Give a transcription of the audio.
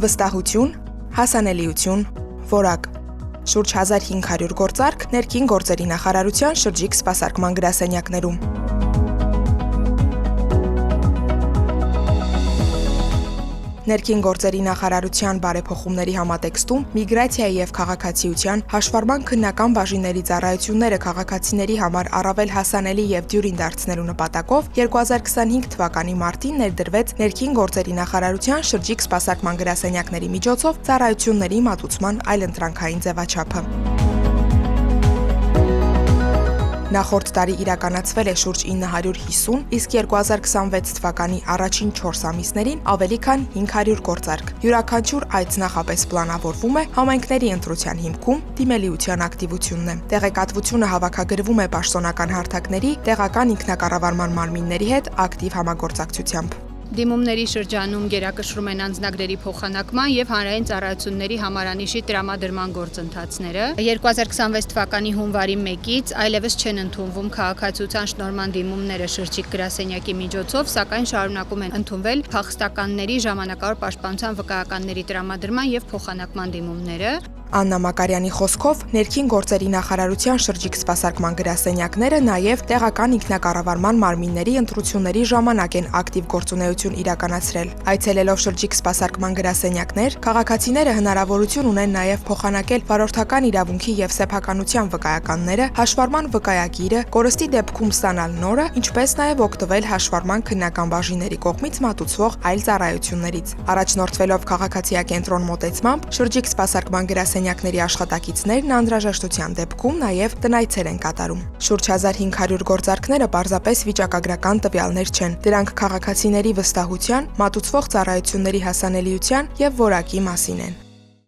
վստահություն, հասանելիություն, որակ։ Շուրջ 1500 գործարք ներքին գործերի նախարարության շրջիկ սպասարկման գրասենյակներում։ Ներքին գործերի նախարարության բարեփոխումների համատեքստում միգրացիայի եւ քաղաքացիության հաշվառման քննական բաժինների ծառայությունները քաղաքացիների համար առավել հասանելի եւ դյուրին դարձնելու նպատակով 2025 թվականի մարտին ներդրվեց ներքին գործերի նախարարության շրջիկ սպասարկման գրասենյակների միջոցով ծառայությունների մատուցման այլընտրանքային ձևաչափը։ Նախորդ տարի իրականացվել է շուրջ 950, իսկ 2026 թվականի առաջին 4 ամիսներին ավելի քան 500 գործարք։ Յուրաքանչյուր այց նախապես պլանավորվում է համայնքների ընտրության հիմքում դիմելիության ակտիվությունն է։ Տեղեկատվությունը հավաքագրվում է պաշտոնական հարթակների, տեղական ինքնակառավարման մարմինների հետ ակտիվ համագործակցությամբ։ Դիմումների շրջանում գերակշռում են անձնագրերի փոխանակման եւ հանրային ծառայությունների համարանիշի տրամադրման գործընթացները։ 2026 թվականի հունվարի 1-ից այլևս չեն ընդունվում քաղաքացիության շնորհման դիմումները շրջիկ գրասենյակի միջոցով, սակայն շարունակում են ընդունվել փախստականների ժամանակավոր պաշտպանության վկայականների տրամադրման եւ փոխանակման դիմումները։ Աննա Մակարյանի խոսքով ներքին գործերի նախարարության շրջիկ սպասարկման գրասենյակները նաև տեղական ինքնակառավարման մարմինների ընտրությունների ժամանակ են ակտիվ գործունեություն իրականացրել։ Այցելելով շրջիկ սպասարկման գրասենյակներ, քաղաքացիները հնարավորություն ունեն նաև փոխանակել վարորդական իրավունքի եւ սեփականության վկայականները, հաշվառման վկայագիրը, կորստի դեպքում ստանալ նորը, ինչպես նաև օգտվել հաշվառման քննական բաժինների կողմից մատուցվող այլ ծառայություններից։ Առաջնորդվելով քաղաքացիակենտրոն մոտեցմամբ, շրջիկ սպասարկման գրասենյակների աշխատակիցներն անհրաժեշտության դեպքում նաև տնայցեր են կատարում։ Շուրջ 1500 գործարքները պարզապես վիճակագրական տվյալներ չեն, դրանք քաղաքացիների վստահության, մատուցվող ծառայությունների հասանելիության եւ որակի մասին են։